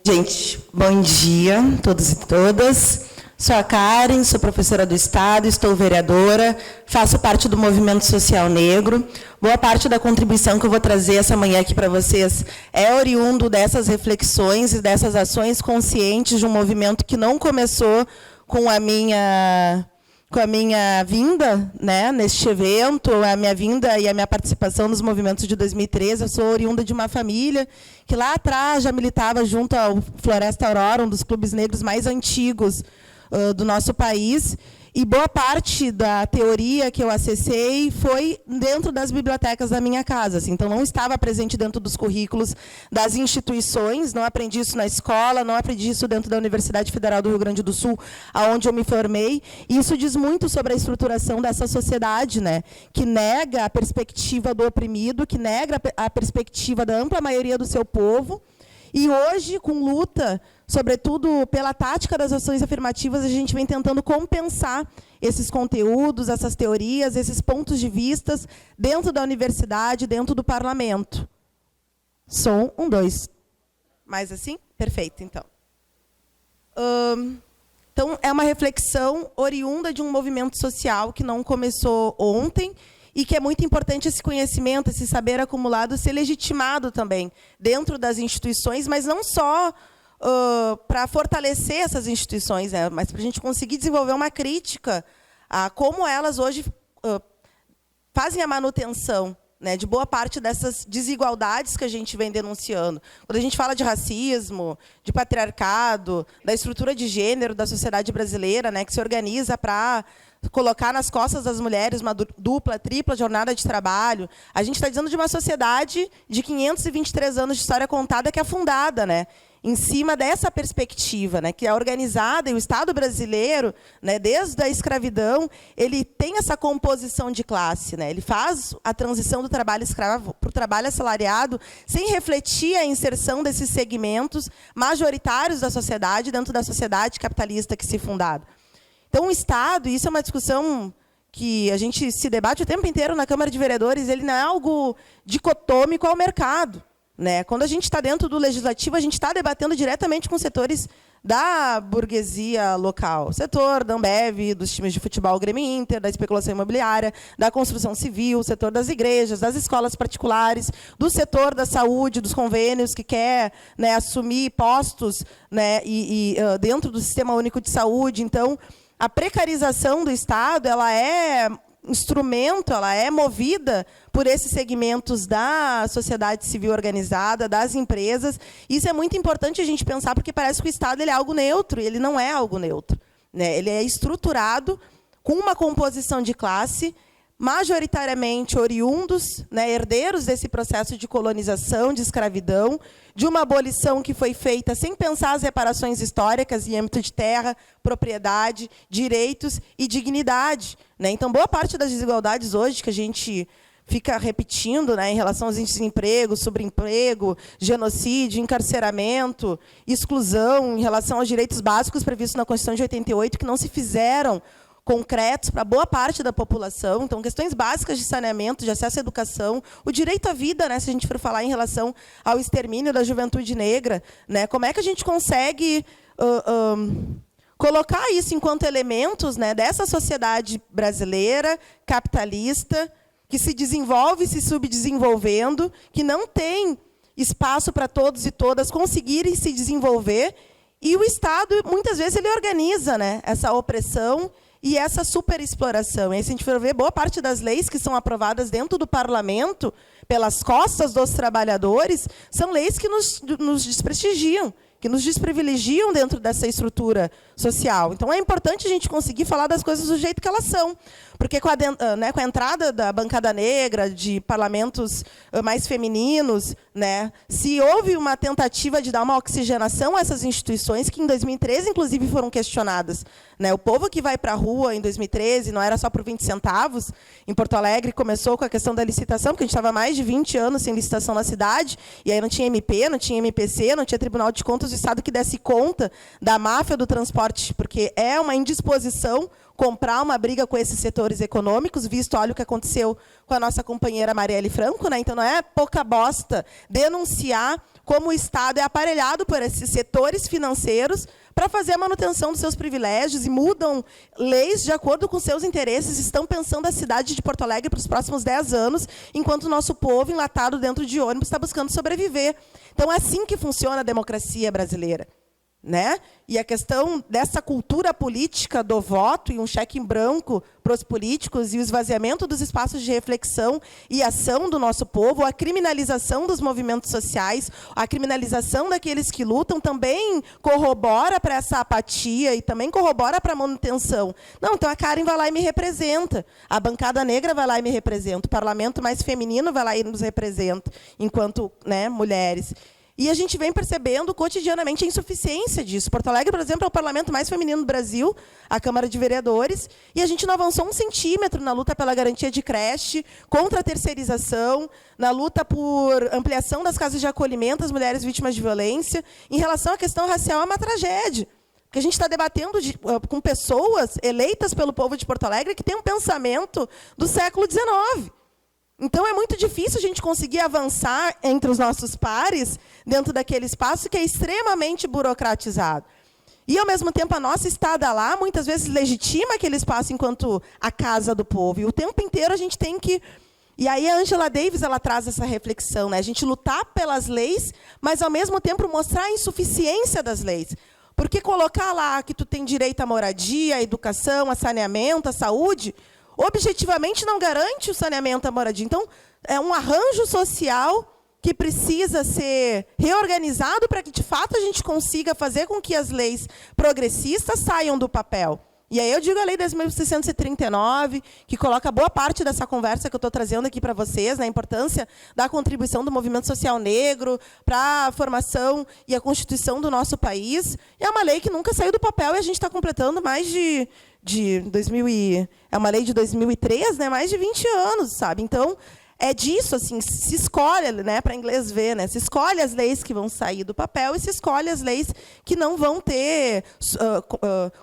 Gente, bom dia a todos e todas. Sou a Karen, sou professora do Estado, estou vereadora, faço parte do Movimento Social Negro. Boa parte da contribuição que eu vou trazer essa manhã aqui para vocês é oriundo dessas reflexões e dessas ações conscientes de um movimento que não começou com a minha vinda, né, neste evento, a minha vinda e a minha participação nos movimentos de 2013. Eu sou oriunda de uma família que lá atrás já militava junto ao Floresta Aurora, um dos clubes negros mais antigos do nosso país. E boa parte da teoria que eu acessei foi dentro das bibliotecas da minha casa. Assim. Então, não estava presente dentro dos currículos das instituições, não aprendi isso na escola, não aprendi isso dentro da Universidade Federal do Rio Grande do Sul, onde eu me formei. E isso diz muito sobre a estruturação dessa sociedade, né, que nega a perspectiva do oprimido, que nega a perspectiva da ampla maioria do seu povo. E hoje, com luta, sobretudo pela tática das ações afirmativas, a gente vem tentando compensar esses conteúdos, essas teorias, esses pontos de vista dentro da universidade, dentro do parlamento. Som, 1, 2. Mais assim? Perfeito, então. Então, é uma reflexão oriunda de um movimento social que não começou ontem, e que é muito importante esse conhecimento, esse saber acumulado ser legitimado também dentro das instituições, mas não só para fortalecer essas instituições, né, mas para a gente conseguir desenvolver uma crítica a como elas hoje fazem a manutenção, né, de boa parte dessas desigualdades que a gente vem denunciando. Quando a gente fala de racismo, de patriarcado, da estrutura de gênero da sociedade brasileira, né, que se organiza para colocar nas costas das mulheres uma dupla, tripla jornada de trabalho. A gente está dizendo de uma sociedade de 523 anos de história contada que é fundada, né, em cima dessa perspectiva, né, que é organizada, e o Estado brasileiro, né, desde a escravidão, ele tem essa composição de classe, né, ele faz a transição do trabalho escravo para o trabalho assalariado sem refletir a inserção desses segmentos majoritários da sociedade dentro da sociedade capitalista que se fundada. Então, o Estado, e isso é uma discussão que a gente se debate o tempo inteiro na Câmara de Vereadores, ele não é algo dicotômico ao mercado, né? Quando a gente está dentro do legislativo, a gente está debatendo diretamente com setores da burguesia local. O setor da Ambev, dos times de futebol Grêmio Inter, da especulação imobiliária, da construção civil, o setor das igrejas, das escolas particulares, do setor da saúde, dos convênios, que quer, né, assumir postos, né, dentro do Sistema Único de Saúde. Então, a precarização do Estado, ela é instrumento, ela é movida por esses segmentos da sociedade civil organizada, das empresas. Isso é muito importante a gente pensar, porque parece que o Estado ele é algo neutro, e ele não é algo neutro, né? Ele é estruturado com uma composição de classe, majoritariamente oriundos, né, herdeiros desse processo de colonização, de escravidão, de uma abolição que foi feita sem pensar as reparações históricas em âmbito de terra, propriedade, direitos e dignidade, né? Então, boa parte das desigualdades hoje que a gente fica repetindo, né, em relação aos índices de emprego, sobreemprego, genocídio, encarceramento, exclusão, em relação aos direitos básicos previstos na Constituição de 88, que não se fizeram concretos para boa parte da população. Então, questões básicas de saneamento, de acesso à educação, o direito à vida, né, se a gente for falar em relação ao extermínio da juventude negra, né, como é que a gente consegue colocar isso enquanto elementos, né, dessa sociedade brasileira, capitalista, que se desenvolve se subdesenvolvendo, que não tem espaço para todos e todas conseguirem se desenvolver, e o Estado, muitas vezes, ele organiza, né, essa opressão e essa superexploração. E aí, se a gente for ver, boa parte das leis que são aprovadas dentro do parlamento, pelas costas dos trabalhadores, são leis que nos desprestigiam, que nos desprivilegiam dentro dessa estrutura social. Então, é importante a gente conseguir falar das coisas do jeito que elas são. Porque com a entrada da bancada negra, de parlamentos mais femininos, né, se houve uma tentativa de dar uma oxigenação a essas instituições, que em 2013, inclusive, foram questionadas. Né, o povo que vai para a rua em 2013 não era só por 20 centavos. Em Porto Alegre começou com a questão da licitação, porque a gente estava mais de 20 anos sem licitação na cidade, e aí não tinha MP, não tinha MPC, não tinha Tribunal de Contas do Estado que desse conta da máfia do transporte, porque é uma indisposição comprar uma briga com esses setores econômicos, visto, olha o que aconteceu com a nossa companheira Marielle Franco, né? Então, não é pouca bosta denunciar como o Estado é aparelhado por esses setores financeiros para fazer a manutenção dos seus privilégios e mudam leis de acordo com seus interesses, estão pensando a cidade de Porto Alegre para os próximos 10 anos, enquanto o nosso povo, enlatado dentro de ônibus, está buscando sobreviver. Então, é assim que funciona a democracia brasileira. Né? E a questão dessa cultura política do voto e um cheque em branco para os políticos e o esvaziamento dos espaços de reflexão e ação do nosso povo, a criminalização dos movimentos sociais, a criminalização daqueles que lutam, também corrobora para essa apatia e também corrobora para a manutenção. Não, então a Karen vai lá e me representa, a bancada negra vai lá e me representa, o parlamento mais feminino vai lá e nos representa, enquanto, né, mulheres. E a gente vem percebendo cotidianamente a insuficiência disso. Porto Alegre, por exemplo, é o parlamento mais feminino do Brasil, a Câmara de Vereadores, e a gente não avançou 1 centímetro na luta pela garantia de creche, contra a terceirização, na luta por ampliação das casas de acolhimento às mulheres vítimas de violência. Em relação à questão racial, é uma tragédia. Porque a gente está debatendo com pessoas eleitas pelo povo de Porto Alegre que têm um pensamento do século XIX. Então, é muito difícil a gente conseguir avançar entre os nossos pares dentro daquele espaço que é extremamente burocratizado. E, ao mesmo tempo, a nossa estada lá, muitas vezes, legitima aquele espaço enquanto a casa do povo. E o tempo inteiro a gente tem que... E aí a Angela Davis ela traz essa reflexão, né? A gente lutar pelas leis, mas, ao mesmo tempo, mostrar a insuficiência das leis. Porque colocar lá que tu tem direito à moradia, à educação, a saneamento, à saúde... objetivamente não garante o saneamento à moradia. Então, é um arranjo social que precisa ser reorganizado para que, de fato, a gente consiga fazer com que as leis progressistas saiam do papel. E aí eu digo a Lei 10.639, que coloca boa parte dessa conversa que eu estou trazendo aqui para vocês, na importância da contribuição do movimento social negro para a formação e a constituição do nosso país. É uma lei que nunca saiu do papel e a gente está completando mais de 2000 e... É uma lei de 2003, né? Mais de 20 anos, sabe? Então, é disso, assim, se escolhe, né, para inglês ver, né? Se escolhe as leis que vão sair do papel e se escolhe as leis que não vão ter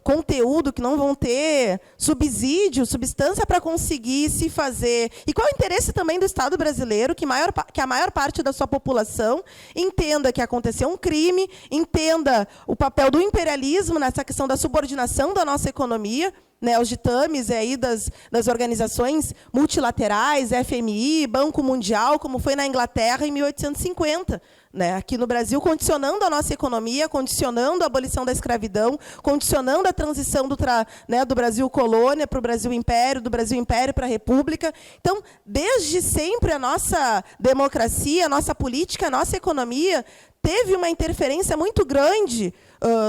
conteúdo, que não vão ter subsídio, substância para conseguir se fazer. E qual é o interesse também do Estado brasileiro que a maior parte da sua população entenda que aconteceu um crime, entenda o papel do imperialismo nessa questão da subordinação da nossa economia, né, os ditames aí das organizações multilaterais, FMI, Banco Mundial, como foi na Inglaterra em 1850. Né, aqui no Brasil, condicionando a nossa economia, condicionando a abolição da escravidão, condicionando a transição do Brasil colônia para o Brasil império, do Brasil império para a república. Então, desde sempre, a nossa democracia, a nossa política, a nossa economia teve uma interferência muito grande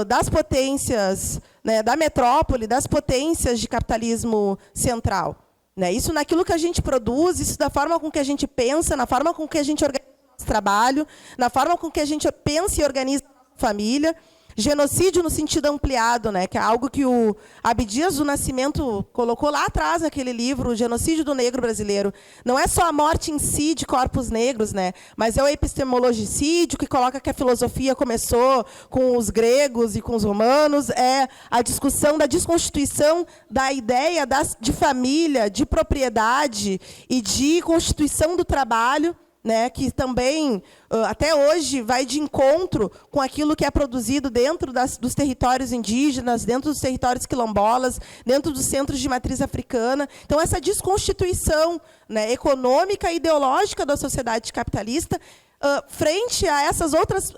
das potências, né, da metrópole, das potências de capitalismo central. Né, isso naquilo que a gente produz, isso da forma com que a gente pensa, na forma com que a gente organiza nosso trabalho, na forma com que a gente pensa e organiza a nossa família. Genocídio no sentido ampliado, né, que é algo que o Abdias do Nascimento colocou lá atrás naquele livro, o Genocídio do Negro Brasileiro. Não é só a morte em si de corpos negros, né, mas é o epistemologicídio, que coloca que a filosofia começou com os gregos e com os romanos, é a discussão da desconstituição da ideia de família, de propriedade e de constituição do trabalho, né, que também, até hoje, vai de encontro com aquilo que é produzido dentro dos territórios indígenas, dentro dos territórios quilombolas, dentro dos centros de matriz africana. Então, essa desconstituição, né, econômica e ideológica da sociedade capitalista, frente a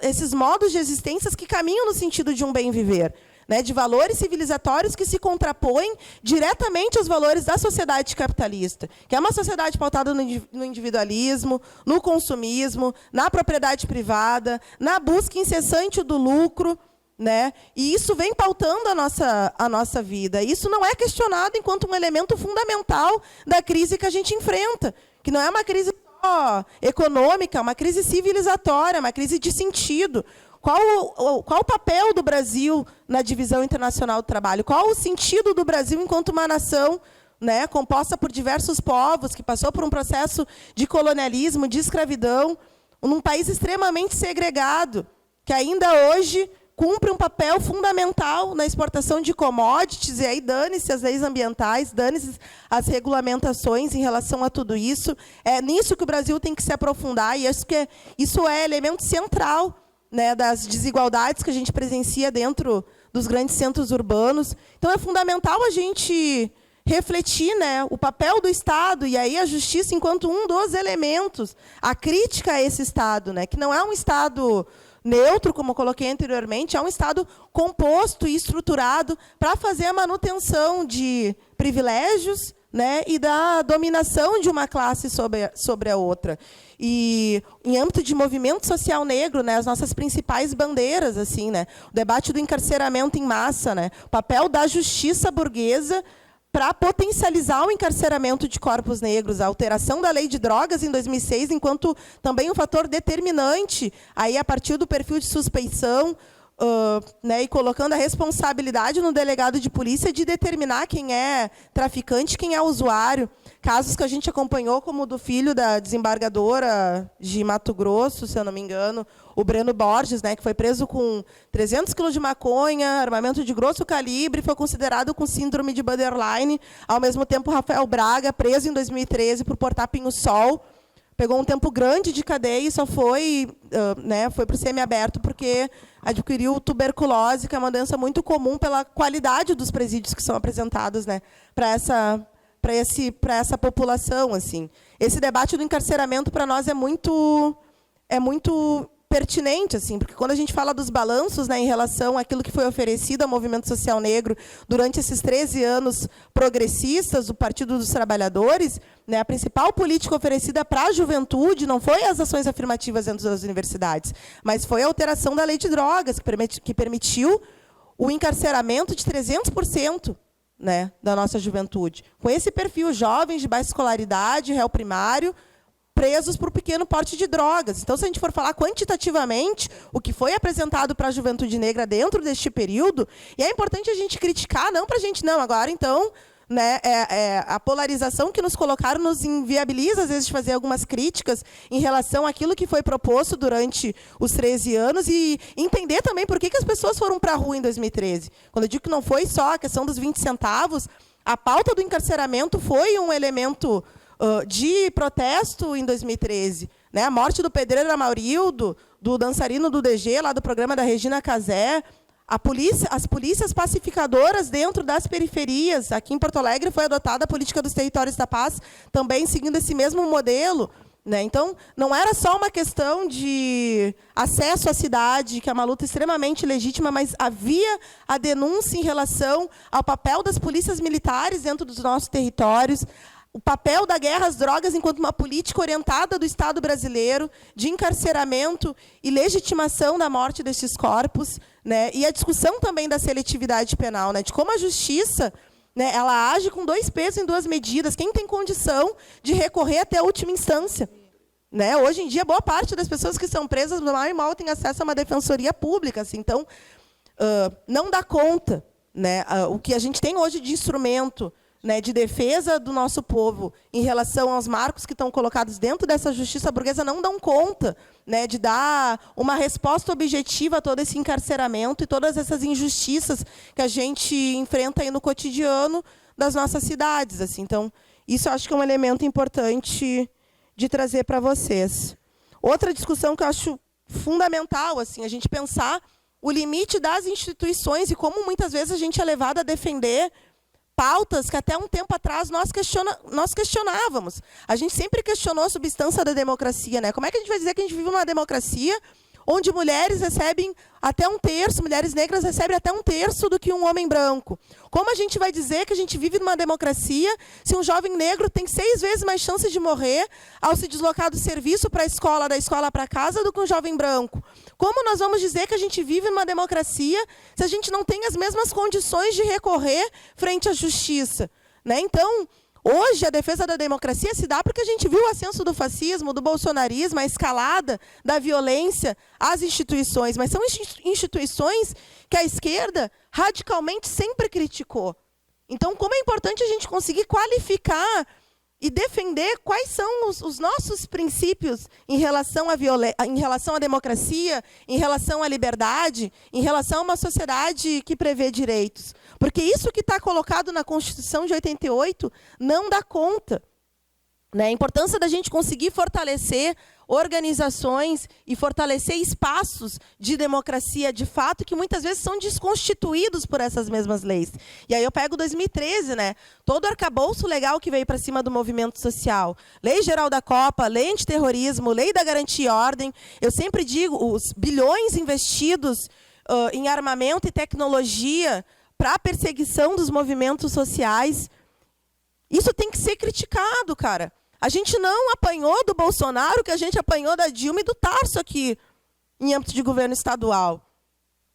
esses modos de existência que caminham no sentido de um bem viver. Né, de valores civilizatórios que se contrapõem diretamente aos valores da sociedade capitalista, que é uma sociedade pautada no individualismo, no consumismo, na propriedade privada, na busca incessante do lucro. Né, e isso vem pautando a nossa vida. Isso não é questionado enquanto um elemento fundamental da crise que a gente enfrenta, que não é uma crise só econômica, é uma crise civilizatória, uma crise de sentido. Qual o papel do Brasil na divisão internacional do trabalho? Qual o sentido do Brasil enquanto uma nação, né, composta por diversos povos, que passou por um processo de colonialismo, de escravidão, num país extremamente segregado, que ainda hoje cumpre um papel fundamental na exportação de commodities, e aí dane-se as leis ambientais, dane-se as regulamentações em relação a tudo isso. É nisso que o Brasil tem que se aprofundar, e acho que isso é elemento central, né, das desigualdades que a gente presencia dentro dos grandes centros urbanos. Então, é fundamental a gente refletir, né, o papel do Estado, e aí a justiça enquanto um dos elementos, a crítica a esse Estado, né, que não é um Estado neutro, como eu coloquei anteriormente, é um Estado composto e estruturado para fazer a manutenção de privilégios, né, e da dominação de uma classe sobre a outra. E, em âmbito de movimento social negro, né, as nossas principais bandeiras, assim, né, o debate do encarceramento em massa, né, o papel da justiça burguesa para potencializar o encarceramento de corpos negros, a alteração da lei de drogas em 2006, enquanto também um fator determinante, aí, a partir do perfil de suspeição, né, e colocando a responsabilidade no delegado de polícia de determinar quem é traficante, quem é usuário. Casos que a gente acompanhou, como o do filho da desembargadora de Mato Grosso, se eu não me engano, o Breno Borges, né, que foi preso com 300 quilos de maconha, armamento de grosso calibre, foi considerado com síndrome de borderline. Ao mesmo tempo, Rafael Braga, preso em 2013 por portar pinho-sol, pegou um tempo grande de cadeia e só foi, né, foi para o semiaberto porque adquiriu tuberculose, que é uma doença muito comum pela qualidade dos presídios que são apresentados, né, para essa população, assim. Esse debate do encarceramento para nós é muito pertinente, assim, porque quando a gente fala dos balanços, né, em relação àquilo que foi oferecido ao movimento social negro durante esses 13 anos progressistas do Partido dos Trabalhadores, né, a principal política oferecida para a juventude não foi as ações afirmativas dentro das universidades, mas foi a alteração da lei de drogas, que permitiu o encarceramento de 300%, né, da nossa juventude. Com esse perfil, jovens de baixa escolaridade, réu primário, presos por pequeno porte de drogas. Então, se a gente for falar quantitativamente o que foi apresentado para a juventude negra dentro deste período, e é importante a gente criticar, não para a gente, não, agora, então, né, a polarização que nos colocaram nos inviabiliza, às vezes, de fazer algumas críticas em relação àquilo que foi proposto durante os 13 anos e entender também por que as pessoas foram para a rua em 2013. Quando eu digo que não foi só a questão dos 20 centavos, a pauta do encarceramento foi um elemento de protesto em 2013. Né? A morte do pedreiro Amarildo, do dançarino do DG, lá do programa da Regina Casé, as polícias pacificadoras dentro das periferias. Aqui em Porto Alegre foi adotada a política dos territórios da paz, também seguindo esse mesmo modelo. Né? Então, não era só uma questão de acesso à cidade, que é uma luta extremamente legítima, mas havia a denúncia em relação ao papel das polícias militares dentro dos nossos territórios, o papel da guerra às drogas enquanto uma política orientada do Estado brasileiro de encarceramento e legitimação da morte desses corpos, né? E a discussão também da seletividade penal, né? De como a justiça, né, ela age com 2 pesos em 2 medidas. Quem tem condição de recorrer até a última instância? Né? Hoje em dia, boa parte das pessoas que são presas, mal e mal, têm acesso a uma defensoria pública. Assim. Então, não dá conta. Né? O que a gente tem hoje de instrumento, né, de defesa do nosso povo em relação aos marcos que estão colocados dentro dessa justiça burguesa não dão conta, né, de dar uma resposta objetiva a todo esse encarceramento e todas essas injustiças que a gente enfrenta aí no cotidiano das nossas cidades. Assim. Então, isso eu acho que é um elemento importante de trazer para vocês. Outra discussão que eu acho fundamental, assim, a gente pensar o limite das instituições e como muitas vezes a gente é levado a defender pautas que até um tempo atrás nós questionávamos. A gente sempre questionou a substância da democracia. Né? Como é que a gente vai dizer que a gente vive numa democracia onde mulheres recebem até 1/3, mulheres negras recebem até 1/3 do que um homem branco? Como a gente vai dizer que a gente vive numa democracia se um jovem negro tem 6 vezes mais chances de morrer ao se deslocar do serviço para a escola, da escola para casa, do que um jovem branco? Como nós vamos dizer que a gente vive numa democracia se a gente não tem as mesmas condições de recorrer frente à justiça? Né? Então, hoje, a defesa da democracia se dá porque a gente viu o ascenso do fascismo, do bolsonarismo, a escalada da violência às instituições. Mas são instituições que a esquerda radicalmente sempre criticou. Então, como é importante a gente conseguir qualificar e defender quais são os nossos princípios em relação à democracia, em relação à liberdade, em relação a uma sociedade que prevê direitos. Porque isso que está colocado na Constituição de 88 não dá conta. Né? A importância da gente conseguir fortalecer organizações e fortalecer espaços de democracia de fato que muitas vezes são desconstituídos por essas mesmas leis. E aí eu pego 2013, né? Todo o arcabouço legal que veio para cima do movimento social. Lei Geral da Copa, Lei Antiterrorismo, Lei da Garantia e Ordem. Eu sempre digo, os bilhões investidos em armamento e tecnologia para a perseguição dos movimentos sociais. Isso tem que ser criticado, cara. A gente não apanhou do Bolsonaro o que a gente apanhou da Dilma e do Tarso aqui, em âmbito de governo estadual.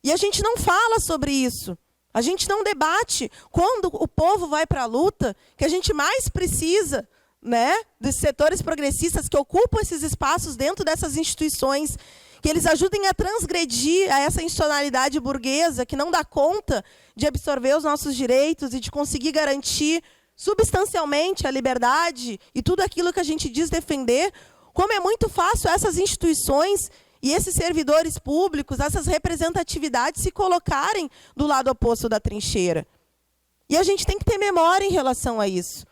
E a gente não fala sobre isso. A gente não debate. Quando o povo vai para a luta, que a gente mais precisa, né, dos setores progressistas que ocupam esses espaços dentro dessas instituições, que eles ajudem a transgredir a essa institucionalidade burguesa que não dá conta de absorver os nossos direitos e de conseguir garantir substancialmente a liberdade e tudo aquilo que a gente diz defender, como é muito fácil essas instituições e esses servidores públicos, essas representatividades se colocarem do lado oposto da trincheira. E a gente tem que ter memória em relação a isso.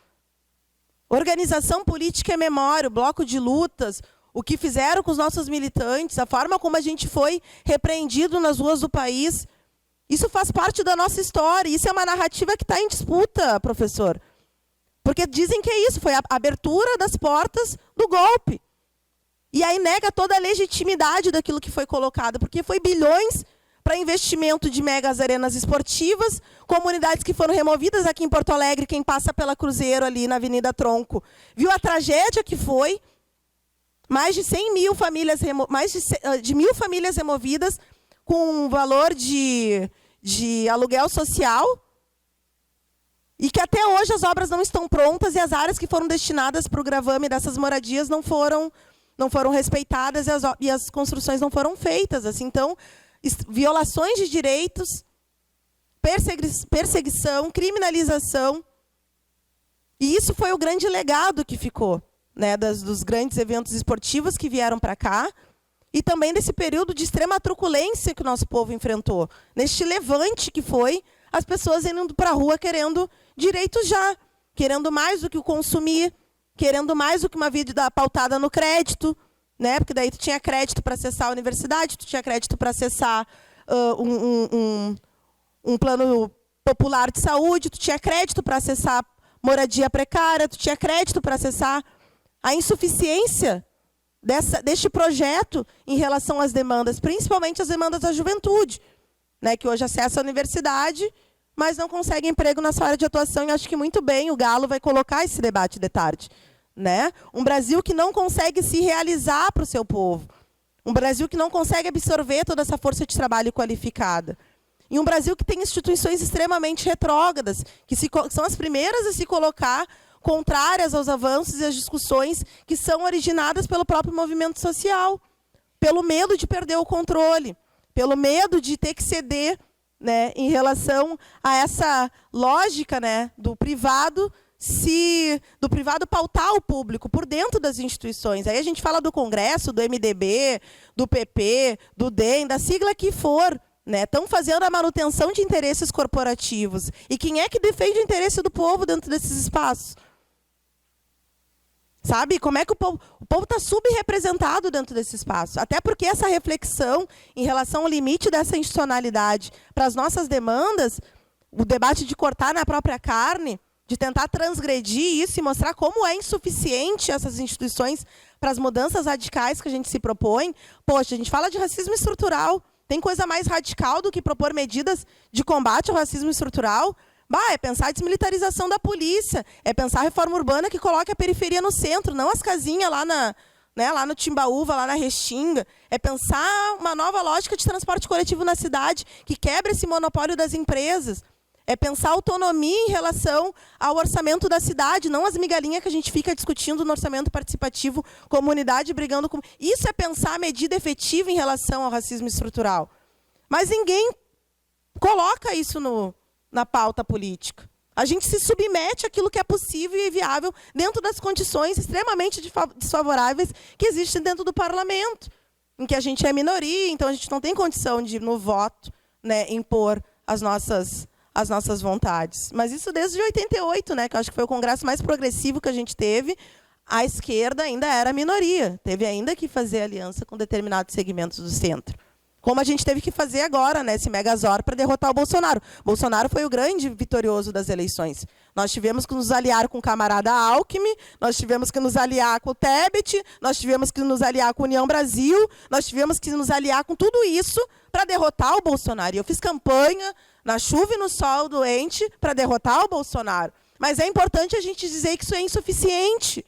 Organização política é memória, o bloco de lutas, o que fizeram com os nossos militantes, a forma como a gente foi repreendido nas ruas do país, isso faz parte da nossa história. Isso é uma narrativa que está em disputa, professor. Porque dizem que é isso, foi a abertura das portas do golpe. E aí nega toda a legitimidade daquilo que foi colocado, porque foi bilhões para investimento de megas arenas esportivas, comunidades que foram removidas aqui em Porto Alegre, quem passa pela Cruzeiro ali na Avenida Tronco, viu a tragédia que foi, mais de 100 mil famílias, de 1.000 famílias removidas, com um valor de aluguel social, e que até hoje as obras não estão prontas e as áreas que foram destinadas para o gravame dessas moradias não foram respeitadas e as construções não foram feitas. Assim. Então, violações de direitos, perseguição, criminalização. E isso foi o grande legado que ficou, né, dos grandes eventos esportivos que vieram para cá e também desse período de extrema truculência que o nosso povo enfrentou. Neste levante que foi as pessoas indo para a rua querendo direitos já, querendo mais do que o consumir, querendo mais do que uma vida pautada no crédito, né? Porque daí tu tinha crédito para acessar a universidade, tu tinha crédito para acessar um plano popular de saúde, tu tinha crédito para acessar moradia precária, tu tinha crédito para acessar a insuficiência deste projeto em relação às demandas, principalmente as demandas da juventude, né, que hoje acessa a universidade, mas não consegue emprego na sua área de atuação, e acho que muito bem o Galo vai colocar esse debate de tarde. Né? Um Brasil que não consegue se realizar para o seu povo. Um Brasil que não consegue absorver toda essa força de trabalho qualificada. E um Brasil que tem instituições extremamente retrógradas, que são as primeiras a se colocar contrárias aos avanços e às discussões que são originadas pelo próprio movimento social, pelo medo de perder o controle, pelo medo de ter que ceder, né, em relação a essa lógica, né, do privado pautar o público por dentro das instituições. Aí a gente fala do Congresso, do MDB, do PP, do DEM, da sigla que for, né? Estão fazendo a manutenção de interesses corporativos. E quem é que defende o interesse do povo dentro desses espaços? Sabe? Como é que o povo está subrepresentado dentro desse espaço? Até porque essa reflexão em relação ao limite dessa institucionalidade para as nossas demandas, o debate de cortar na própria carne, de tentar transgredir isso e mostrar como é insuficiente essas instituições para as mudanças radicais que a gente se propõe. Poxa, a gente fala de racismo estrutural. Tem coisa mais radical do que propor medidas de combate ao racismo estrutural? É pensar a desmilitarização da polícia, é pensar a reforma urbana que coloque a periferia no centro, não as casinhas lá, lá no Timbaúva, lá na Restinga. É pensar uma nova lógica de transporte coletivo na cidade, que quebra esse monopólio das empresas. É pensar autonomia em relação ao orçamento da cidade, não as migalhinhas que a gente fica discutindo no orçamento participativo, comunidade brigando com... Isso é pensar a medida efetiva em relação ao racismo estrutural. Mas ninguém coloca isso na pauta política. A gente se submete àquilo que é possível e viável dentro das condições extremamente desfavoráveis que existem dentro do parlamento, em que a gente é minoria, então a gente não tem condição de, no voto, né, impor as nossas vontades. Mas isso desde 88, né, que eu acho que foi o congresso mais progressivo que a gente teve. A esquerda ainda era minoria, teve ainda que fazer aliança com determinados segmentos do centro. Como a gente teve que fazer agora, né, esse megazord para derrotar o Bolsonaro. Bolsonaro foi o grande vitorioso das eleições. Nós tivemos que nos aliar com o camarada Alckmin, nós tivemos que nos aliar com o Tebet, nós tivemos que nos aliar com a União Brasil, nós tivemos que nos aliar com tudo isso para derrotar o Bolsonaro. E eu fiz campanha na chuva e no sol doente para derrotar o Bolsonaro. Mas é importante a gente dizer que isso é insuficiente.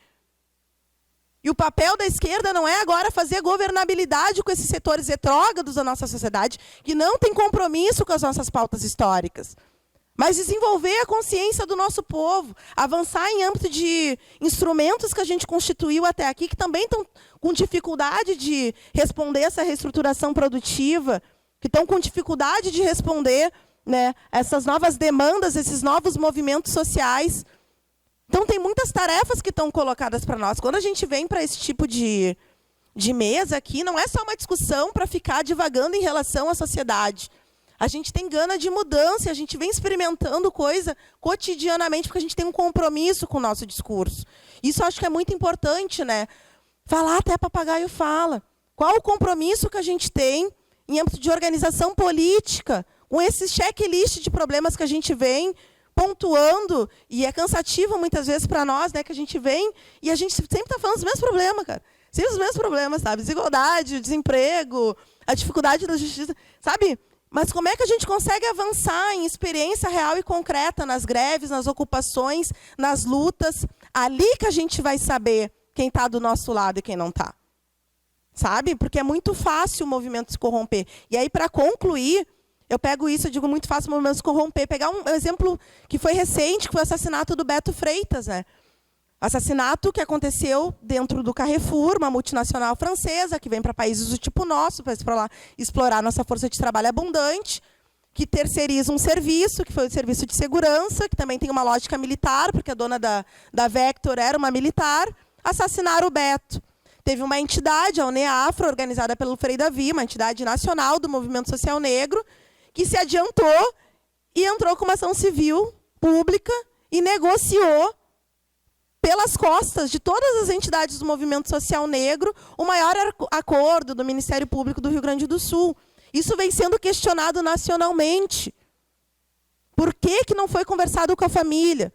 E o papel da esquerda não é agora fazer governabilidade com esses setores retrógrados da nossa sociedade, que não tem compromisso com as nossas pautas históricas, mas desenvolver a consciência do nosso povo, avançar em âmbito de instrumentos que a gente constituiu até aqui, que também estão com dificuldade de responder essa reestruturação produtiva, que estão com dificuldade de responder, né, essas novas demandas, esses novos movimentos sociais. Então, tem muitas tarefas que estão colocadas para nós. Quando a gente vem para esse tipo de mesa aqui, não é só uma discussão para ficar divagando em relação à sociedade. A gente tem gana de mudança, a gente vem experimentando coisa cotidianamente, porque a gente tem um compromisso com o nosso discurso. Isso eu acho que é muito importante, né? Falar até papagaio fala. Qual o compromisso que a gente tem em âmbito de organização política, com esse checklist de problemas que a gente vem pontuando, e é cansativo muitas vezes para nós, né, que a gente vem e a gente sempre está falando dos mesmos problemas, cara. Sempre os mesmos problemas, sabe? Desigualdade, desemprego, a dificuldade da justiça, sabe? Mas como é que a gente consegue avançar em experiência real e concreta nas greves, nas ocupações, nas lutas? Ali que a gente vai saber quem está do nosso lado e quem não está. Sabe? Porque é muito fácil o movimento se corromper. E aí, para concluir, eu pego isso, eu digo muito fácil o movimento se corromper. Pegar um exemplo que foi recente, que foi o assassinato do Beto Freitas, né? Assassinato que aconteceu dentro do Carrefour, uma multinacional francesa, que vem para países do tipo nosso, para lá explorar nossa força de trabalho abundante, que terceiriza um serviço, que foi o serviço de segurança, que também tem uma lógica militar, porque a dona da Vector era uma militar. Assassinaram o Beto. Teve uma entidade, a UNEAFRO, organizada pelo Frei Davi, uma entidade nacional do movimento social negro, que se adiantou e entrou com uma ação civil pública e negociou, pelas costas de todas as entidades do movimento social negro, o maior acordo do Ministério Público do Rio Grande do Sul. Isso vem sendo questionado nacionalmente. Por que não foi conversado com a família?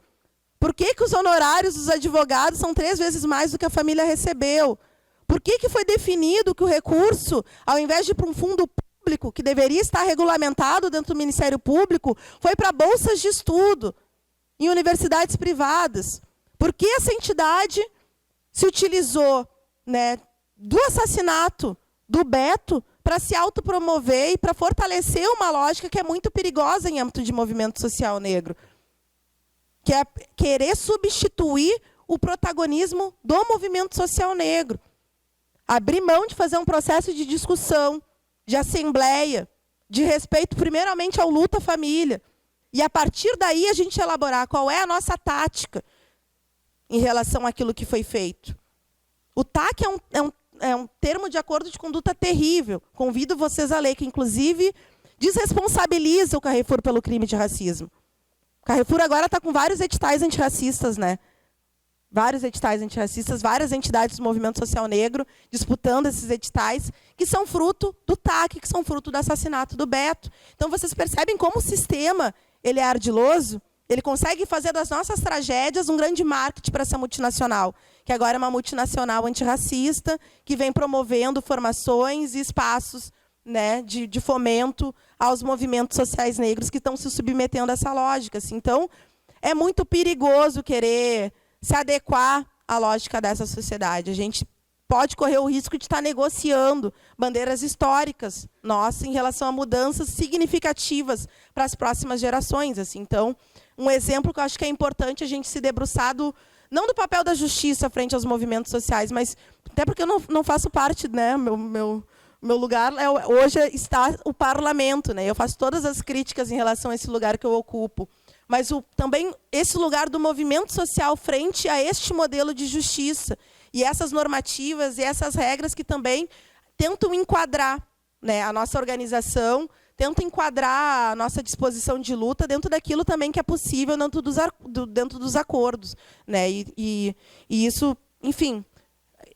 Por que os honorários dos advogados são 3 vezes mais do que a família recebeu? Por que foi definido que o recurso, ao invés de ir para um fundo público, que deveria estar regulamentado dentro do Ministério Público, foi para bolsas de estudo em universidades privadas? Por que essa entidade se utilizou, né, do assassinato do Beto para se autopromover e para fortalecer uma lógica que é muito perigosa em âmbito de movimento social negro, que é querer substituir o protagonismo do movimento social negro? Abrir mão de fazer um processo de discussão, de assembleia, de respeito primeiramente ao luto à família. E, a partir daí, a gente elaborar qual é a nossa tática em relação àquilo que foi feito. O TAC é um termo de acordo de conduta terrível. Convido vocês a ler, que, inclusive, desresponsabiliza o Carrefour pelo crime de racismo. O Carrefour agora está com vários editais antirracistas, né? Vários editais antirracistas, várias entidades do movimento social negro disputando esses editais, que são fruto do TAC, que são fruto do assassinato do Beto. Então, vocês percebem como o sistema ele é ardiloso? Ele consegue fazer das nossas tragédias um grande marketing para essa multinacional, que agora é uma multinacional antirracista, que vem promovendo formações e espaços, né, de fomento aos movimentos sociais negros que estão se submetendo a essa lógica. Assim. Então, é muito perigoso querer se adequar à lógica dessa sociedade. A gente pode correr o risco de estar negociando bandeiras históricas nossas em relação a mudanças significativas para as próximas gerações. Assim. Então, um exemplo que eu acho que é importante a gente se debruçar não do papel da justiça frente aos movimentos sociais, mas até porque eu não faço parte, né? Meu lugar hoje está o parlamento, né? Eu faço todas as críticas em relação a esse lugar que eu ocupo. mas também esse lugar do movimento social frente a este modelo de justiça. E essas normativas e essas regras que também tentam enquadrar, né, a nossa organização, tentam enquadrar a nossa disposição de luta dentro daquilo também que é possível dentro dos acordos, né? E isso, enfim,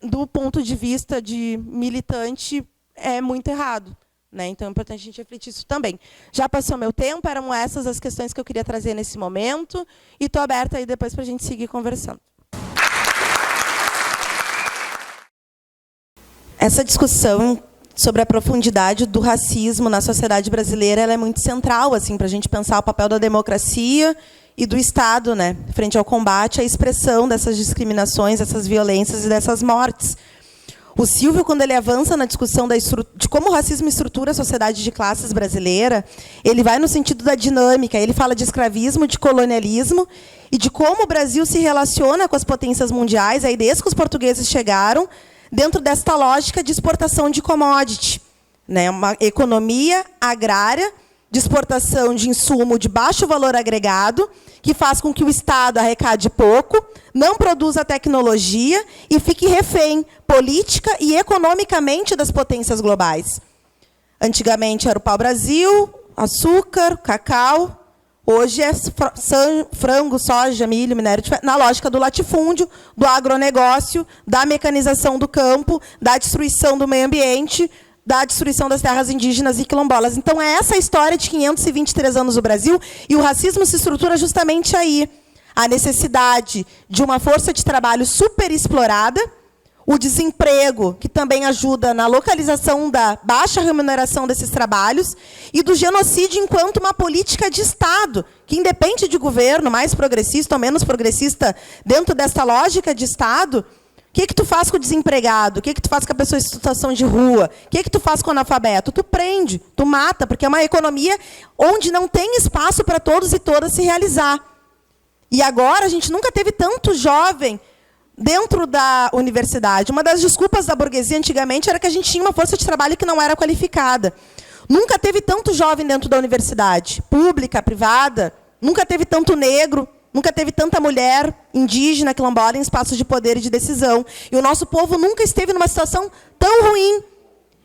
do ponto de vista de militante, é muito errado. Né? Então, é importante a gente refletir isso também. Já passou meu tempo, eram essas as questões que eu queria trazer nesse momento, e estou aberta aí depois para a gente seguir conversando. Essa discussão sobre a profundidade do racismo na sociedade brasileira, ela é muito central assim, para a gente pensar o papel da democracia e do Estado, né, frente ao combate à expressão dessas discriminações, dessas violências e dessas mortes. O Silvio, quando ele avança na discussão de como o racismo estrutura a sociedade de classes brasileira, ele vai no sentido da dinâmica. Ele fala de escravismo, de colonialismo e de como o Brasil se relaciona com as potências mundiais, aí desde que os portugueses chegaram, dentro desta lógica de exportação de commodity, né? Uma economia agrária de exportação de insumo de baixo valor agregado, que faz com que o Estado arrecade pouco, não produza tecnologia e fique refém política e economicamente das potências globais. Antigamente era o pau-brasil, açúcar, cacau. Hoje é frango, soja, milho, minério de ferro, na lógica do latifúndio, do agronegócio, da mecanização do campo, da destruição do meio ambiente, da destruição das terras indígenas e quilombolas. Então, é essa a história de 523 anos do Brasil, e o racismo se estrutura justamente aí. A necessidade de uma força de trabalho superexplorada, o desemprego, que também ajuda na localização da baixa remuneração desses trabalhos, e do genocídio enquanto uma política de Estado, que independe de governo, mais progressista ou menos progressista, dentro dessa lógica de Estado. O que tu faz com o desempregado? O que tu faz com a pessoa em situação de rua? O que tu faz com o analfabeto? Tu prende, tu mata, porque é uma economia onde não tem espaço para todos e todas se realizar. E agora a gente nunca teve tanto jovem dentro da universidade. Uma das desculpas da burguesia antigamente era que a gente tinha uma força de trabalho que não era qualificada. Nunca teve tanto jovem dentro da universidade, pública, privada. Nunca teve tanto negro. Nunca teve tanta mulher indígena, quilombola, em espaços de poder e de decisão. E o nosso povo nunca esteve numa situação tão ruim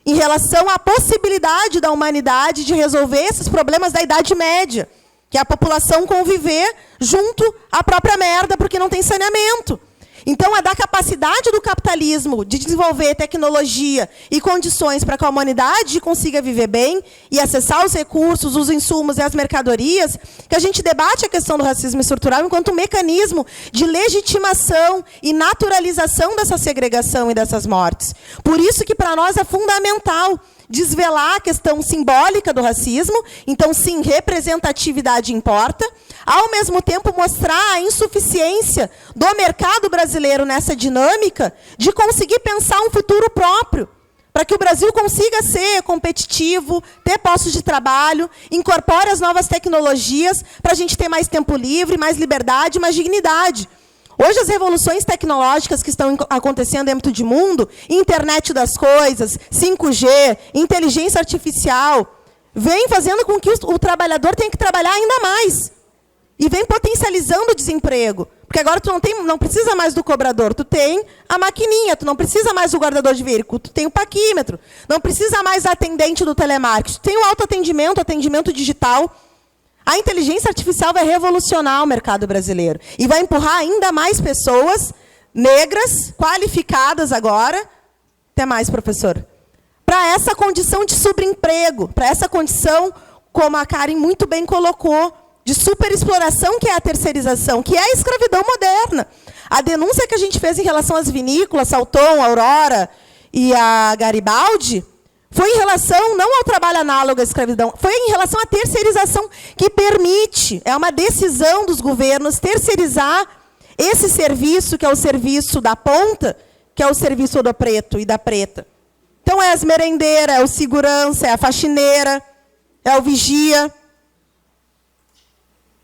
em relação à possibilidade da humanidade de resolver esses problemas da Idade Média, que é a população conviver junto à própria merda, porque não tem saneamento. Então, é da capacidade do capitalismo de desenvolver tecnologia e condições para que a humanidade consiga viver bem e acessar os recursos, os insumos e as mercadorias, que a gente debate a questão do racismo estrutural enquanto um mecanismo de legitimação e naturalização dessa segregação e dessas mortes. Por isso que, para nós, é fundamental desvelar a questão simbólica do racismo. Então, sim, representatividade importa. Ao mesmo tempo, mostrar a insuficiência do mercado brasileiro nessa dinâmica de conseguir pensar um futuro próprio, para que o Brasil consiga ser competitivo, ter postos de trabalho, incorpore as novas tecnologias, para a gente ter mais tempo livre, mais liberdade, mais dignidade. Hoje, as revoluções tecnológicas que estão acontecendo dentro do mundo, internet das coisas, 5G, inteligência artificial, vem fazendo com que o trabalhador tenha que trabalhar ainda mais. E vem potencializando o desemprego. Porque agora tu não precisa mais do cobrador, tu tem a maquininha, tu não precisa mais do guardador de veículo, tu tem o paquímetro, não precisa mais da atendente do telemarketing, tu tem o autoatendimento, atendimento digital. A inteligência artificial vai revolucionar o mercado brasileiro e vai empurrar ainda mais pessoas negras, qualificadas agora, até mais, professor, para essa condição de subemprego, para essa condição, como a Karen muito bem colocou, de superexploração, que é a terceirização, que é a escravidão moderna. A denúncia que a gente fez em relação às vinícolas, Salton, Aurora e a Garibaldi, foi em relação não ao trabalho análogo à escravidão, foi em relação à terceirização que permite, é uma decisão dos governos, terceirizar esse serviço, que é o serviço da ponta, que é o serviço do preto e da preta. Então, é as merendeiras, é o segurança, é a faxineira, é o vigia.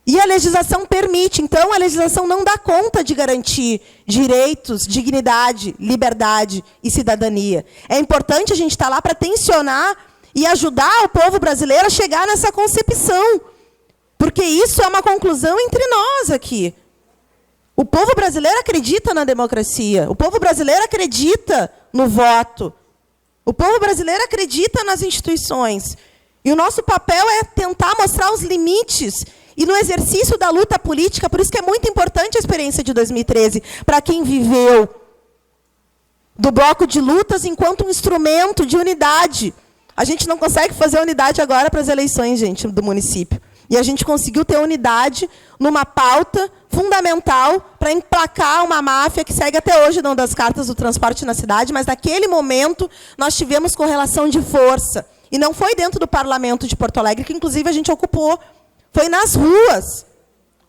E a legislação permite. Então, a legislação não dá conta de garantir direitos, dignidade, liberdade e cidadania. É importante a gente estar lá para tensionar e ajudar o povo brasileiro a chegar nessa concepção. Porque isso é uma conclusão entre nós aqui. O povo brasileiro acredita na democracia. O povo brasileiro acredita no voto. O povo brasileiro acredita nas instituições. E o nosso papel é tentar mostrar os limites e no exercício da luta política, por isso que é muito importante a experiência de 2013, para quem viveu do bloco de lutas enquanto um instrumento de unidade. A gente não consegue fazer unidade agora para as eleições, gente, do município. E a gente conseguiu ter unidade numa pauta fundamental para emplacar uma máfia que segue até hoje dando as cartas do transporte na cidade, mas naquele momento nós tivemos correlação de força. E não foi dentro do parlamento de Porto Alegre, que inclusive a gente ocupou. Foi nas ruas.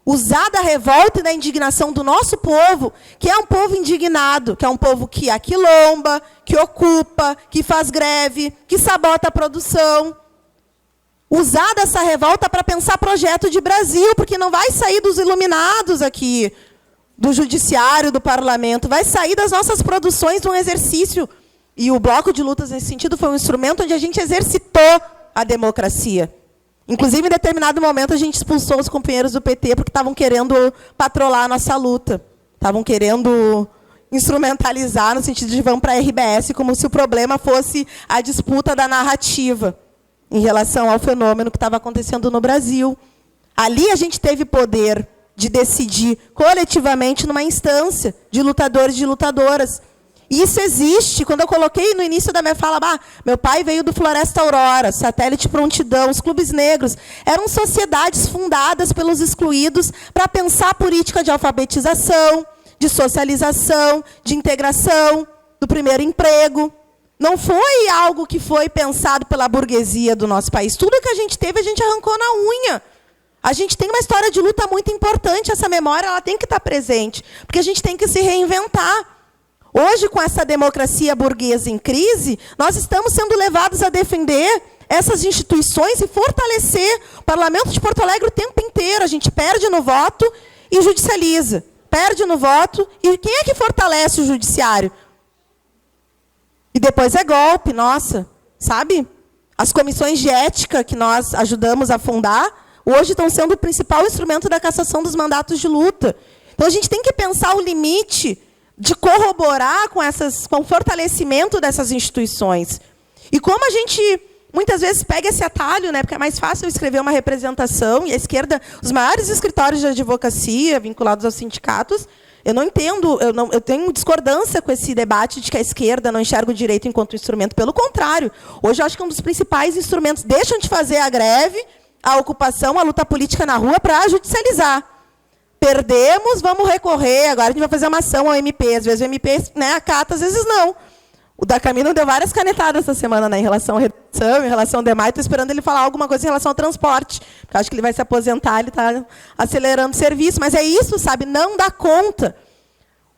Usar da revolta e da indignação do nosso povo, que é um povo indignado, que é um povo que aquilomba, que ocupa, que faz greve, que sabota a produção. Usar dessa revolta para pensar projeto de Brasil, porque não vai sair dos iluminados aqui, do judiciário, do parlamento, vai sair das nossas produções de um exercício. E o bloco de lutas, nesse sentido, foi um instrumento onde a gente exercitou a democracia. Inclusive, em determinado momento, a gente expulsou os companheiros do PT porque estavam querendo patrolar a nossa luta. Estavam querendo instrumentalizar, no sentido de vamos para a RBS, como se o problema fosse a disputa da narrativa em relação ao fenômeno que estava acontecendo no Brasil. Ali a gente teve poder de decidir coletivamente numa instância de lutadores e de lutadoras. E isso existe. Quando eu coloquei no início da minha fala, meu pai veio do Floresta Aurora, Satélite Prontidão, os clubes negros, eram sociedades fundadas pelos excluídos para pensar a política de alfabetização, de socialização, de integração, do primeiro emprego. Não foi algo que foi pensado pela burguesia do nosso país. Tudo que a gente teve, a gente arrancou na unha. A gente tem uma história de luta muito importante. Essa memória ela tem que estar presente, porque a gente tem que se reinventar. Hoje, com essa democracia burguesa em crise, nós estamos sendo levados a defender essas instituições e fortalecer o Parlamento de Porto Alegre o tempo inteiro. A gente perde no voto e judicializa. Perde no voto. E quem é que fortalece o judiciário? E depois é golpe, nossa, sabe? As comissões de ética que nós ajudamos a fundar, hoje estão sendo o principal instrumento da cassação dos mandatos de luta. Então, a gente tem que pensar o limite de corroborar com o fortalecimento dessas instituições. E como a gente, muitas vezes, pega esse atalho, né, porque é mais fácil escrever uma representação, e a esquerda, os maiores escritórios de advocacia vinculados aos sindicatos, eu não entendo, eu tenho discordância com esse debate de que a esquerda não enxerga o direito enquanto instrumento. Pelo contrário, hoje eu acho que é um dos principais instrumentos. Deixam de fazer a greve, a ocupação, a luta política na rua para judicializar. Perdemos, vamos recorrer, agora a gente vai fazer uma ação ao MP. Às vezes o MP, né, acata, às vezes não. O da Camino deu várias canetadas essa semana, né, em relação à redução, em relação ao DEMAI. Estou esperando ele falar alguma coisa em relação ao transporte, porque acho que ele vai se aposentar, ele está acelerando o serviço. Mas é isso, sabe? Não dá conta.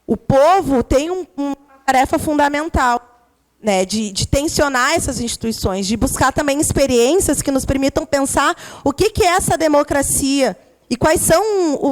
O povo tem uma tarefa fundamental, né, de tensionar essas instituições, de buscar também experiências que nos permitam pensar o que é essa democracia e quais são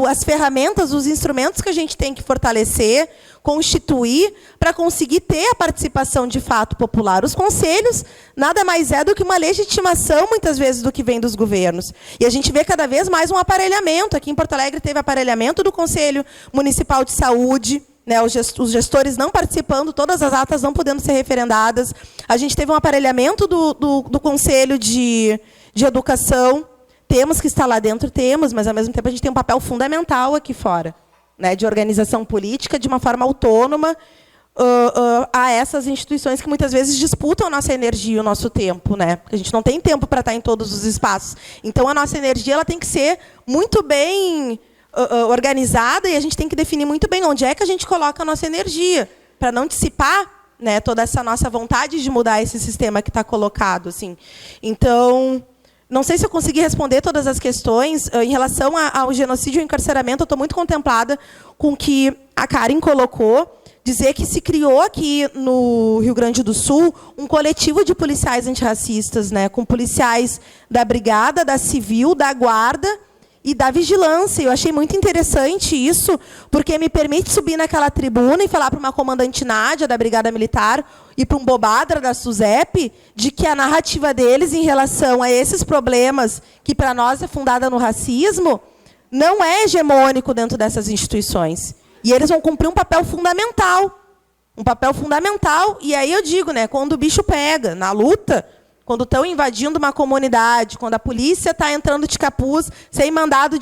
as ferramentas, os instrumentos que a gente tem que fortalecer, constituir, para conseguir ter a participação de fato popular. Os conselhos nada mais é do que uma legitimação, muitas vezes, do que vem dos governos. E a gente vê cada vez mais um aparelhamento. Aqui em Porto Alegre teve aparelhamento do Conselho Municipal de Saúde, né, os gestores não participando, todas as atas não podendo ser referendadas. A gente teve um aparelhamento do Conselho de Educação. Temos que estar lá dentro, temos, mas, ao mesmo tempo, a gente tem um papel fundamental aqui fora, né, de organização política, de uma forma autônoma, a essas instituições que, muitas vezes, disputam a nossa energia e o nosso tempo. Né? Porque a gente não tem tempo para estar em todos os espaços. Então, a nossa energia ela tem que ser muito bem organizada e a gente tem que definir muito bem onde é que a gente coloca a nossa energia, para não dissipar, né, toda essa nossa vontade de mudar esse sistema que está colocado. Assim. Então, não sei se eu consegui responder todas as questões. Em relação ao genocídio e ao encarceramento, eu estou muito contemplada com o que a Karen colocou, dizer que se criou aqui no Rio Grande do Sul um coletivo de policiais antirracistas, né, com policiais da Brigada, da Civil, da Guarda e da vigilância. Eu achei muito interessante isso, porque me permite subir naquela tribuna e falar para uma comandante Nádia, da Brigada Militar, e para um Bobadra, da SUSEP, de que a narrativa deles em relação a esses problemas, que para nós é fundada no racismo, não é hegemônico dentro dessas instituições. E eles vão cumprir um papel fundamental. Um papel fundamental. E aí eu digo, né, quando o bicho pega, na luta, quando estão invadindo uma comunidade, quando a polícia está entrando de capuz, sem mandado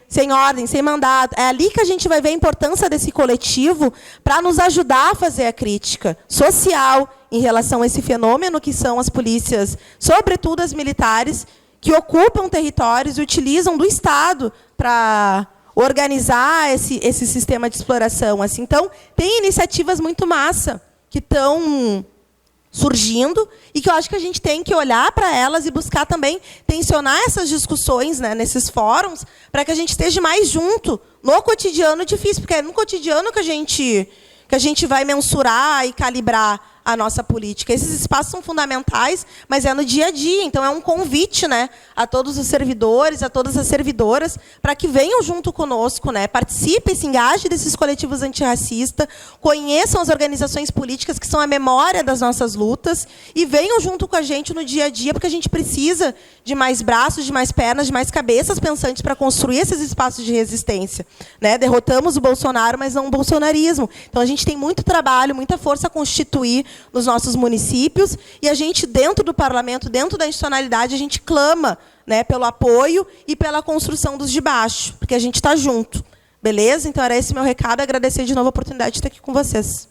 sem ordem, sem mandado, é ali que a gente vai ver a importância desse coletivo para nos ajudar a fazer a crítica social em relação a esse fenômeno que são as polícias, sobretudo as militares, que ocupam territórios e utilizam do Estado para organizar esse sistema de exploração. Assim. Então, tem iniciativas muito massa que estão surgindo e que eu acho que a gente tem que olhar para elas e buscar também tensionar essas discussões, né, nesses fóruns, para que a gente esteja mais junto no cotidiano difícil, porque é no cotidiano que a gente vai mensurar e calibrar a nossa política. Esses espaços são fundamentais, mas é no dia a dia. Então, é um convite, né, a todos os servidores, a todas as servidoras, para que venham junto conosco, né, participem, se engajem desses coletivos antirracistas, conheçam as organizações políticas que são a memória das nossas lutas e venham junto com a gente no dia a dia, porque a gente precisa de mais braços, de mais pernas, de mais cabeças pensantes para construir esses espaços de resistência. Né? Derrotamos o Bolsonaro, mas não o bolsonarismo. Então, a gente tem muito trabalho, muita força a constituir nos nossos municípios, e a gente, dentro do parlamento, dentro da institucionalidade, a gente clama, né, pelo apoio e pela construção dos de baixo, porque a gente está junto. Beleza? Então, era esse meu recado. Agradecer de novo a oportunidade de estar aqui com vocês.